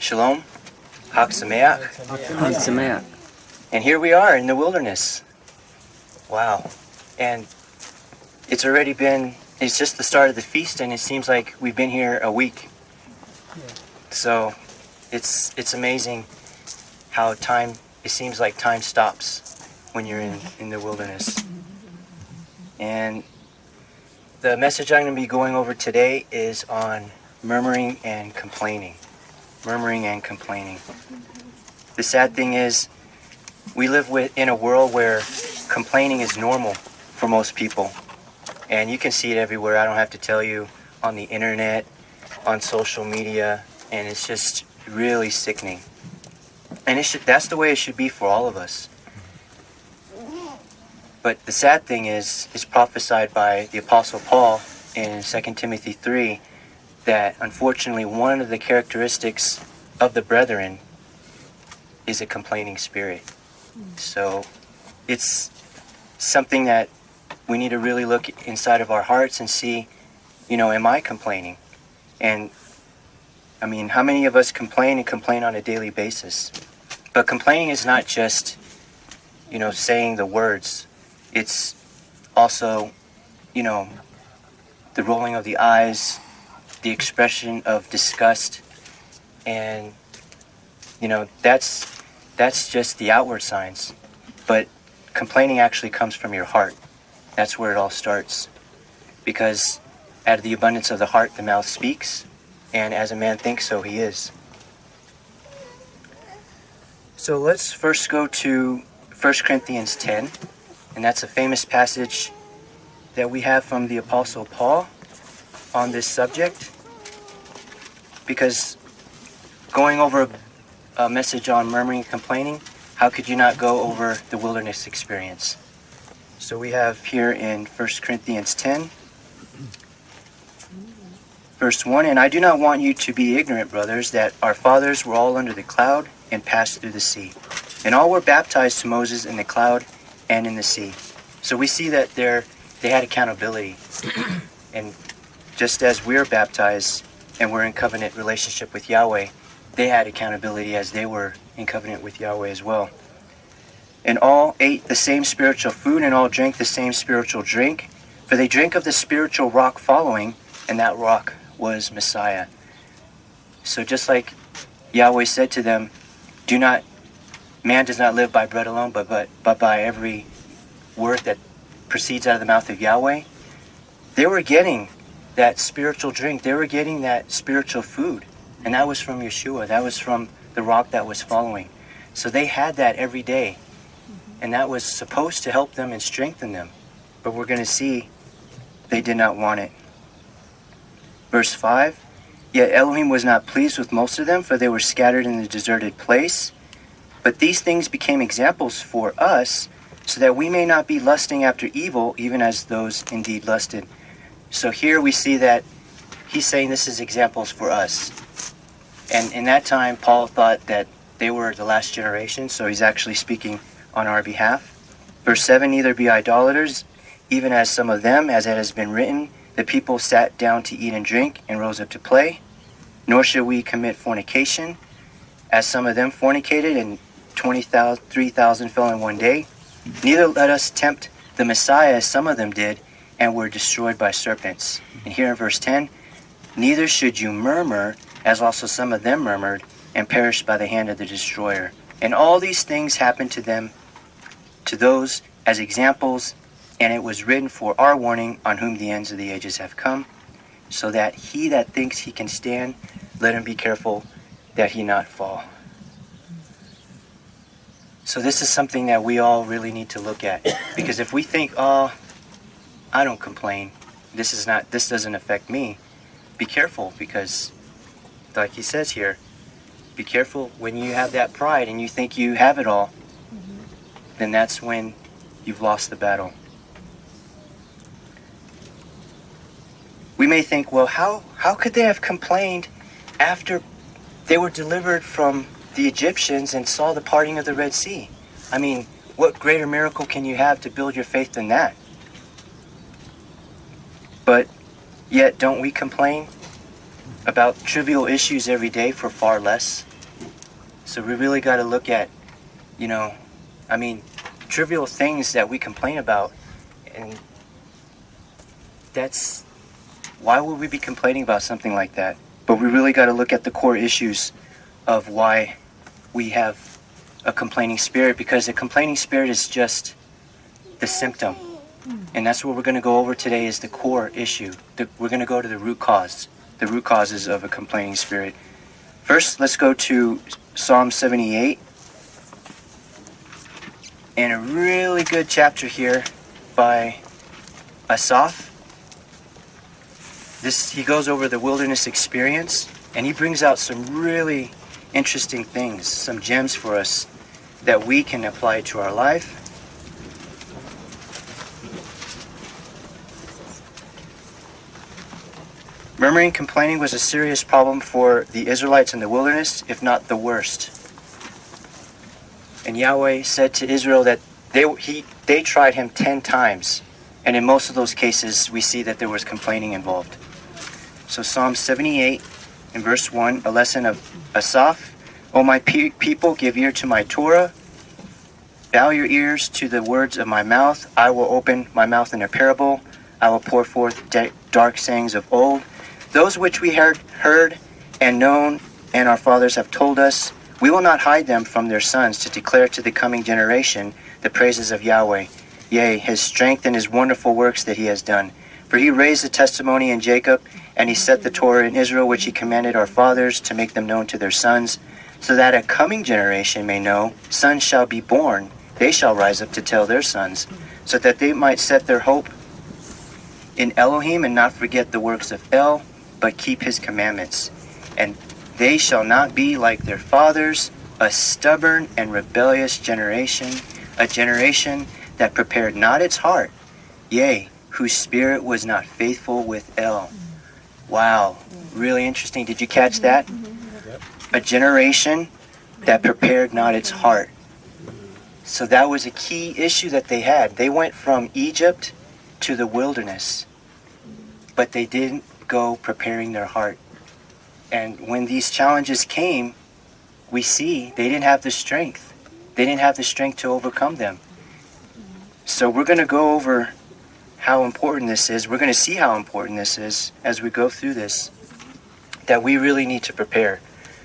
Shalom, Hag Sameach. Hag Sameach. And here we are in the wilderness. Wow. And it's just the start of the feast, and it seems like we've been here a week. So it's amazing how it seems like time stops when you're in the wilderness. And the message I'm going to be going over today is on murmuring and complaining. Murmuring and complaining. The sad thing is, we live in a world where complaining is normal for most people. And you can see it everywhere. I don't have to tell you, on the internet, on social media, and it's just really sickening. And that's the way it should be for all of us. But the sad thing is, it's prophesied by the Apostle Paul in 2 Timothy 3 that unfortunately one of the characteristics of the brethren is a complaining spirit. So it's something that we need to really look inside of our hearts and see, am I complaining? And I mean, how many of us complain on a daily basis? But complaining is not just, saying the words. It's also, the rolling of the eyes, the expression of disgust, and, that's just the outward signs. But complaining actually comes from your heart. That's where it all starts. Because out of the abundance of the heart, the mouth speaks, and as a man thinks, so he is. So let's first go to 1 Corinthians 10. And that's a famous passage that we have from the Apostle Paul on this subject. Because going over a message on murmuring and complaining, how could you not go over the wilderness experience? So we have here in 1 Corinthians 10, verse 1, "And I do not want you to be ignorant, brothers, that our fathers were all under the cloud and passed through the sea. And all were baptized to Moses in the cloud and in the sea." So we see that they had accountability. And just as we're baptized and we're in covenant relationship with Yahweh, they had accountability as they were in covenant with Yahweh as well. "And all ate the same spiritual food, and all drank the same spiritual drink, for they drank of the spiritual rock following, and that rock was Messiah." So just like Yahweh said to them, man does not live by bread alone, but by every word that proceeds out of the mouth of Yahweh. They were getting that spiritual drink. They were getting that spiritual food. And that was from Yeshua. That was from the rock that was following. So they had that every day. And that was supposed to help them and strengthen them. But we're going to see they did not want it. Verse 5, "Yet Elohim was not pleased with most of them, for they were scattered in the deserted place. But these things became examples for us, so that we may not be lusting after evil, even as those indeed lusted." So here we see that he's saying this is examples for us. And in that time, Paul thought that they were the last generation, so he's actually speaking on our behalf. Verse 7, "Neither be idolaters, even as some of them, as it has been written, the people sat down to eat and drink, and rose up to play. Nor should we commit fornication, as some of them fornicated, and 3,000 fell in one day. Neither let us tempt the Messiah, as some of them did, and were destroyed by serpents." And here in verse 10, "Neither should you murmur, as also some of them murmured, and perished by the hand of the destroyer. And all these things happened to them, to those as examples, and it was written for our warning, on whom the ends of the ages have come, so that he that thinks he can stand, let him be careful that he not fall." So this is something that we all really need to look at. Because if we think, I don't complain, this doesn't affect me, be careful, because like he says here, be careful when you have that pride and you think you have it all, then that's when you've lost the battle. We may think, well, how could they have complained after they were delivered from the Egyptians and saw the parting of the Red Sea? I mean, what greater miracle can you have to build your faith than that? But yet, don't we complain about trivial issues every day for far less So we really got to look at, trivial things that we complain about, and why would we be complaining about something like that? But we really got to look at the core issues of why we have a complaining spirit, because a complaining spirit is just the symptom. And that's what we're going to go over today, is the core issue. We're going to go to the root causes of a complaining spirit. First, let's go to Psalm 78. And a really good chapter here by Asaph. He goes over the wilderness experience, and he brings out some really interesting things, some gems for us that we can apply to our life. Murmuring, complaining was a serious problem for the Israelites in the wilderness, if not the worst. And Yahweh said to Israel that they tried him 10 times. And in most of those cases, we see that there was complaining involved. So Psalm 78 in verse 1, a lesson of Asaph. O my people, give ear to my Torah. Bow your ears to the words of my mouth. I will open my mouth in a parable. I will pour forth dark sayings of old. Those which we heard and known, and our fathers have told us. We will not hide them from their sons, to declare to the coming generation the praises of Yahweh, yea, his strength and his wonderful works that he has done. For he raised the testimony in Jacob, and he set the Torah in Israel, which he commanded our fathers to make them known to their sons, so that a coming generation may know, sons shall be born, they shall rise up to tell their sons, so that they might set their hope in Elohim and not forget the works of El, but keep his commandments. And they shall not be like their fathers, a stubborn and rebellious generation, a generation that prepared not its heart, yea, whose spirit was not faithful with El. Wow, really interesting. Did you catch that? A generation that prepared not its heart. So that was a key issue that they had. They went from Egypt to the wilderness, but they didn't go preparing their heart. And when these challenges came, we see they didn't have the strength. They didn't have the strength to overcome them. So we're going to go over how important this is. We're going to see how important this is as we go through this, that we really need to prepare.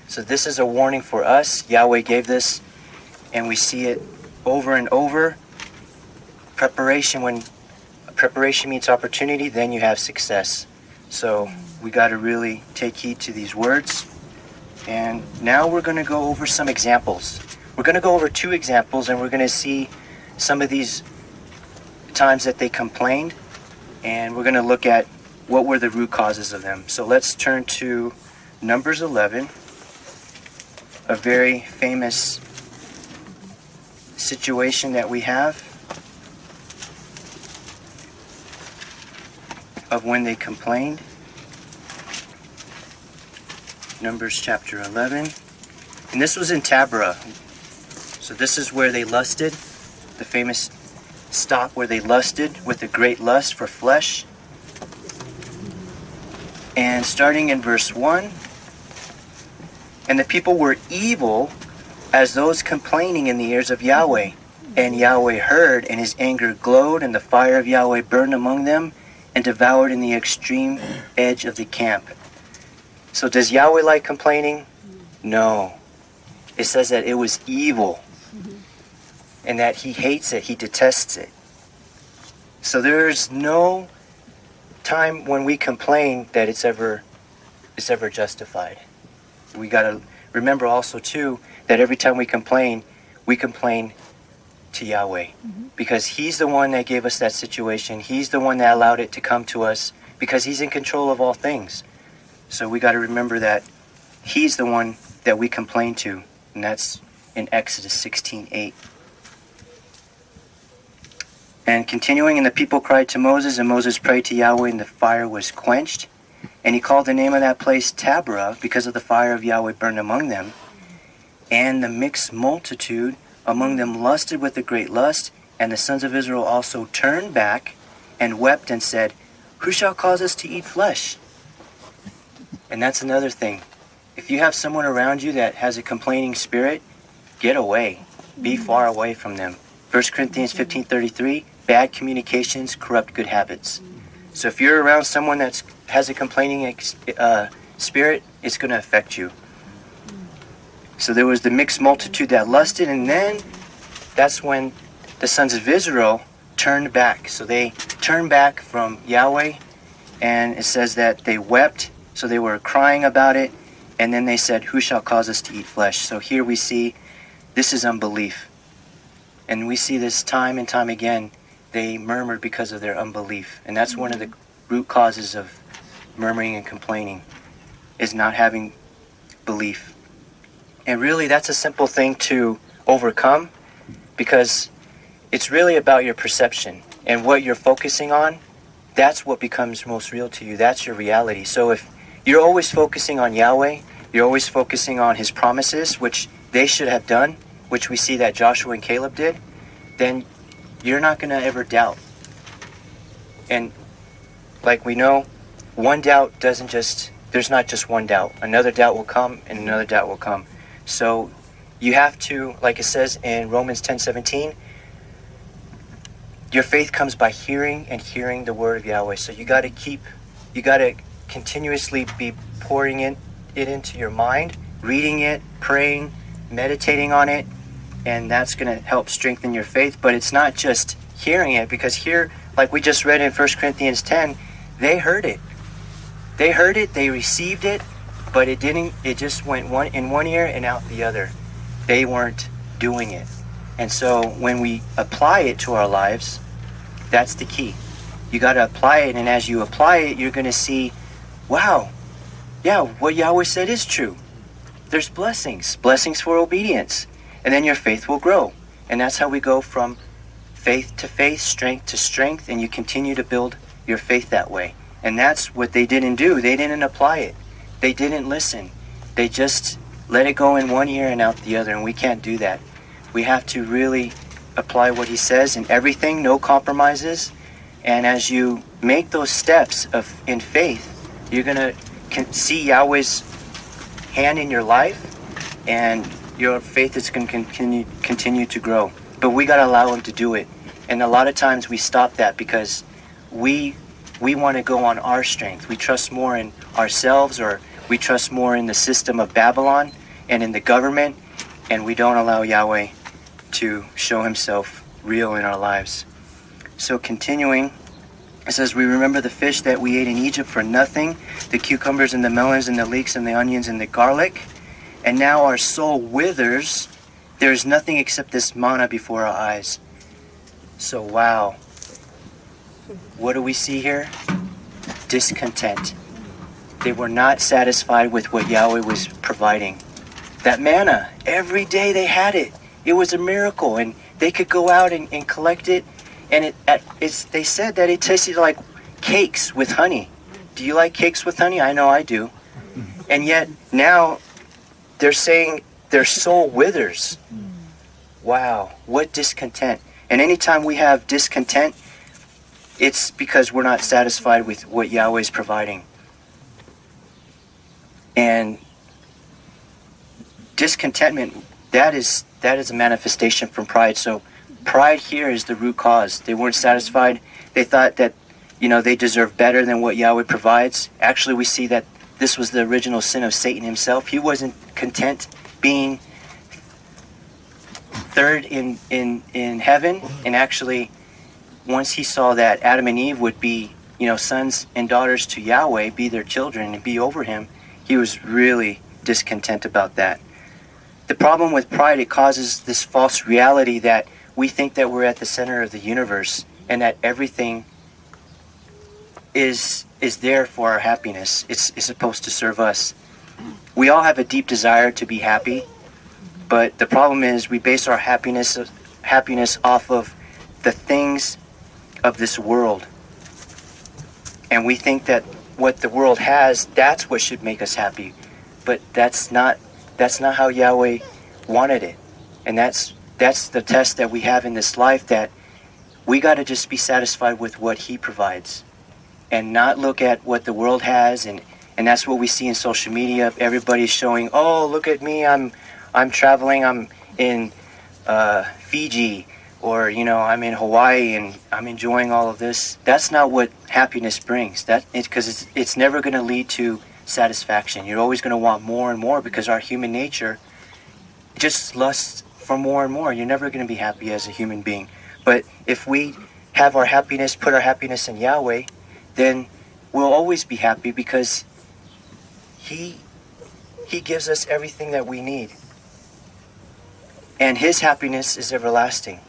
So this is a warning for us. Yahweh gave this, and we see it over and over. Preparation, when preparation meets opportunity, then you have success. So we got to really take heed to these words. And now we're going to go over some examples. We're going to go over 2 examples, and we're going to see some of these times that they complained, and we're going to look at what were the root causes of them. So let's turn to Numbers 11, a very famous situation that we have of when they complained. Numbers chapter 11. And this was in Taberah. So this is where they lusted, the famous stop where they lusted with a great lust for flesh. And starting in verse 1, and the people were evil as those complaining in the ears of Yahweh. And Yahweh heard, and his anger glowed, and the fire of Yahweh burned among them, and devoured in the extreme edge of the camp. So does Yahweh like complaining? No. It says that it was evil, and that he hates it, he detests it. So there's no time when we complain that it's ever justified. We got to remember also too that every time we complain to Yahweh, because he's the one that gave us that situation. He's the one that allowed it to come to us, because he's in control of all things. So we got to remember that he's the one that we complain to, and that's in Exodus 16:8. And continuing, and the people cried to Moses, and Moses prayed to Yahweh, and the fire was quenched. And he called the name of that place Taberah, because of the fire of Yahweh burned among them. And the mixed multitude among them lusted with a great lust, and the sons of Israel also turned back and wept and said, Who shall cause us to eat flesh? And that's another thing, if you have someone around you that has a complaining spirit, get away. Be far away from them. 1 Corinthians 15:33, bad communications corrupt good habits. So if you're around someone that has a complaining spirit, it's going to affect you. So there was the mixed multitude that lusted, and then that's when the sons of Israel turned back. So they turned back from Yahweh, and it says that they wept, so they were crying about it, and then they said, who shall cause us to eat flesh? So here we see this is unbelief. And we see this time and time again. They murmured because of their unbelief. And that's one of the root causes of murmuring and complaining, is not having belief. And really, that's a simple thing to overcome, because it's really about your perception and what you're focusing on. That's what becomes most real to you. That's your reality. So if you're always focusing on Yahweh, you're always focusing on his promises, which they should have done, which we see that Joshua and Caleb did, then you're not going to ever doubt. And like we know, one doubt doesn't just, there's not just one doubt. Another doubt will come, and another doubt will come. So you have to, like it says in Romans 10:17, your faith comes by hearing, and hearing the word of Yahweh. So you got to continuously be pouring it into your mind, reading it, praying, meditating on it, and that's going to help strengthen your faith. But it's not just hearing it, because here, like we just read in 1 Corinthians 10, they heard it. They heard it, they received it, but it just went in one ear and out the other. They weren't doing it. And so when we apply it to our lives, that's the key. You got to apply it, and as you apply it, you're going to see, wow, yeah, what Yahweh said is true. There's blessings for obedience. And then your faith will grow. And that's how we go from faith to faith, strength to strength, and you continue to build your faith that way. And that's what they didn't do. They didn't apply it. They didn't listen. They just let it go in one ear and out the other, and we can't do that. We have to really apply what he says in everything, no compromises. And as you make those steps in faith, you're going to see Yahweh's hand in your life, and your faith is going to continue to grow. But we got to allow him to do it. And a lot of times we stop that because we want to go on our strength. We trust more in ourselves, or we trust more in the system of Babylon and in the government, and we don't allow Yahweh to show himself real in our lives. So continuing, it says, we remember the fish that we ate in Egypt for nothing, the cucumbers and the melons and the leeks and the onions and the garlic, and now our soul withers. There is nothing except this manna before our eyes. So wow, what do we see here? Discontent. They were not satisfied with what Yahweh was providing. That manna, every day they had it. It was a miracle, and they could go out and collect it. And they said that it tasted like cakes with honey. Do you like cakes with honey? I know I do. And yet now they're saying their soul withers. Wow, what discontent. And anytime we have discontent, it's because we're not satisfied with what Yahweh is providing. And discontentment, that is a manifestation from pride. So pride here is the root cause. They weren't satisfied. They thought that, they deserve better than what Yahweh provides. Actually, we see that this was the original sin of Satan himself. He wasn't content being third in heaven. And actually, once he saw that Adam and Eve would be, sons and daughters to Yahweh, be their children and be over him, he was really discontent about that. The problem with pride, it causes this false reality that we think that we're at the center of the universe and that everything is there for our happiness. It's supposed to serve us. We all have a deep desire to be happy, but the problem is we base our happiness off of the things of this world. And we think that what the world has, that's what should make us happy. But that's not how Yahweh wanted it. And that's the test that we have in this life, that we got to just be satisfied with what he provides and not look at what the world has and And that's what we see in social media. Everybody's showing, oh, look at me, I'm traveling, I'm in Fiji, or I'm in Hawaii and I'm enjoying all of this. That's not what happiness brings. Because it's never going to lead to satisfaction. You're always going to want more and more, because our human nature just lusts for more and more. You're never going to be happy as a human being. But if we have our happiness, put our happiness in Yahweh, then we'll always be happy, because He gives us everything that we need. And His happiness is everlasting.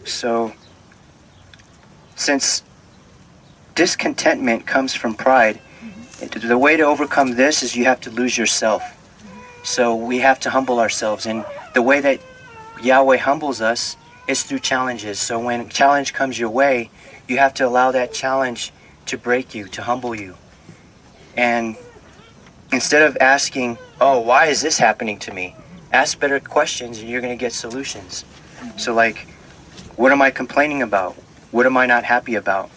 So, since discontentment comes from pride, the way to overcome this is you have to lose yourself. So we have to humble ourselves. And the way that Yahweh humbles us is through challenges. So when a challenge comes your way, you have to allow that challenge to break you, to humble you. And instead of asking, oh, why is this happening to me? Ask better questions and you're going to get solutions. So like, what am I complaining about? What am I not happy about?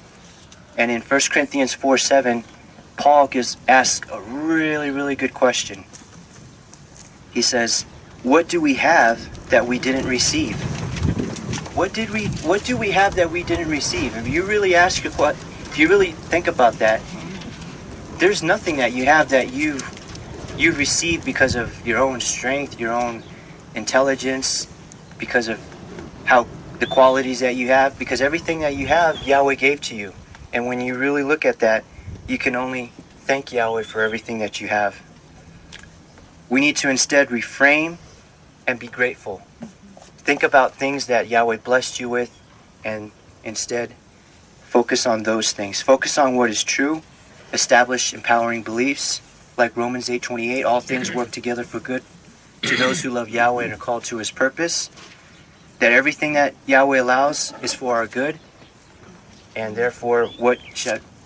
And in 1 Corinthians 4:7, Paul asks a really, really good question. He says, what do we have that we didn't receive? What do we have that we didn't receive? If you really if you really think about that, there's nothing that you have that you've received because of your own strength, your own intelligence, because of the qualities that you have, because everything that you have, Yahweh gave to you. And when you really look at that, you can only thank Yahweh for everything that you have. We need to instead refrain and be grateful. Think about things that Yahweh blessed you with, and instead focus on those things. Focus on what is true. Establish empowering beliefs, like Romans 8:28, all things work together for good to those who love Yahweh and are called to His purpose. That everything that Yahweh allows is for our good, and therefore what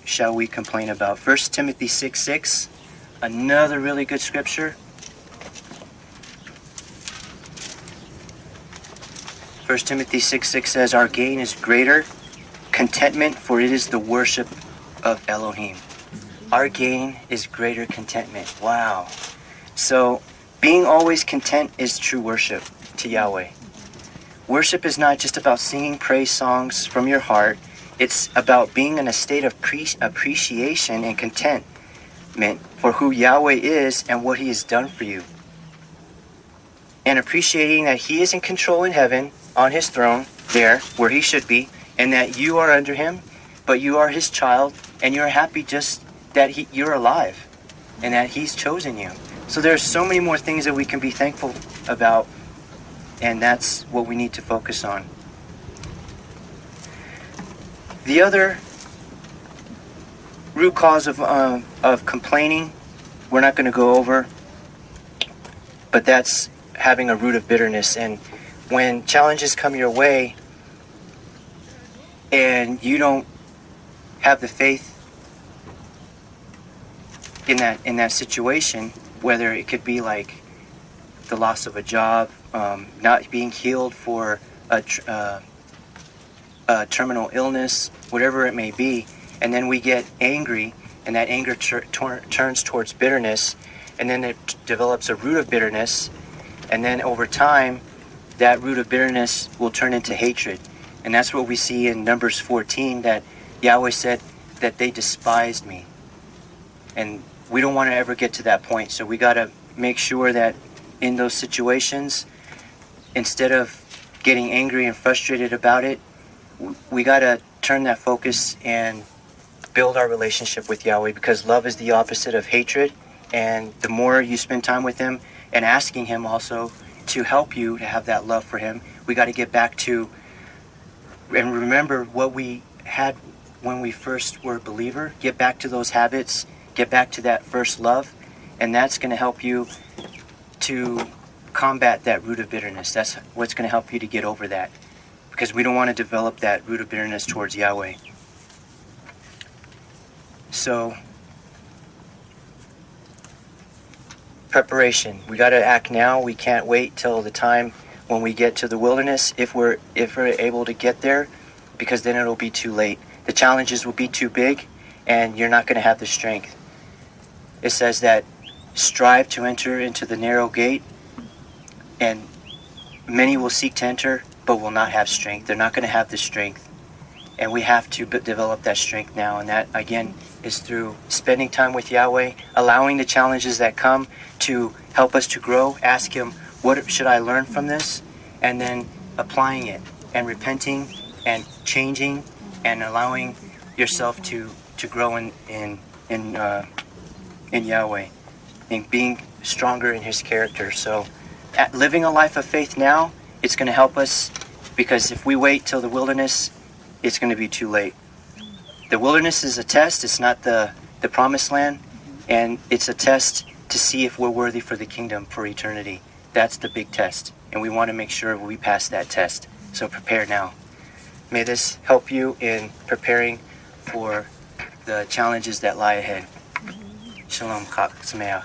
shall we complain about? 1 Timothy 6:6, another really good scripture. 1 Timothy 6:6 says, our gain is greater contentment, for it is the worship of Elohim. Our gain is greater contentment. Wow. So being always content is true worship to Yahweh. Worship is not just about singing praise songs from your heart. It's about being in a state of appreciation and contentment for who Yahweh is and what He has done for you. And appreciating that He is in control in heaven, on His throne, there, where He should be, and that you are under Him, but you are His child, and you're happy just that you're alive, and that He's chosen you. So there's so many more things that we can be thankful about, and that's what we need to focus on. The other root cause of complaining, we're not going to go over, but that's having a root of bitterness. And when challenges come your way and you don't have the faith in that situation, whether it could be like the loss of a job, not being healed for a terminal illness, whatever it may be, and then we get angry, and that anger turns towards bitterness, and then it develops a root of bitterness, and then over time, that root of bitterness will turn into hatred. And that's what we see in Numbers 14, that Yahweh said that they despised me. And we don't want to ever get to that point, so we got to make sure that in those situations, instead of getting angry and frustrated about it, we got to turn that focus and build our relationship with Yahweh, because love is the opposite of hatred. And the more you spend time with Him and asking Him also to help you to have that love for Him, we got to get back to and remember what we had when we first were a believer. Get back to those habits, get back to that first love, and that's going to help you to combat that root of bitterness. That's what's going to help you to get over that, because we don't want to develop that root of bitterness towards Yahweh. So, preparation. We got to act now. We can't wait till the time when we get to the wilderness, if we're able to get there, because then it'll be too late. The challenges will be too big, and you're not going to have the strength. It says that strive to enter into the narrow gate, and many will seek to enter but will not have strength. They're not going to have the strength, and we have to develop that strength now, and that again is through spending time with Yahweh, allowing the challenges that come to help us to grow. Ask Him, what should I learn from this? And then applying it and repenting and changing and allowing yourself to grow in Yahweh and being stronger in His character. So living a life of faith now, it's going to help us, because if we wait till the wilderness, it's going to be too late. The wilderness is a test. It's not the promised land, and it's a test to see if we're worthy for the kingdom for eternity. That's the big test, and we want to make sure we pass that test. So prepare now. May this help you in preparing for the challenges that lie ahead. Shalom, Chag Sameach.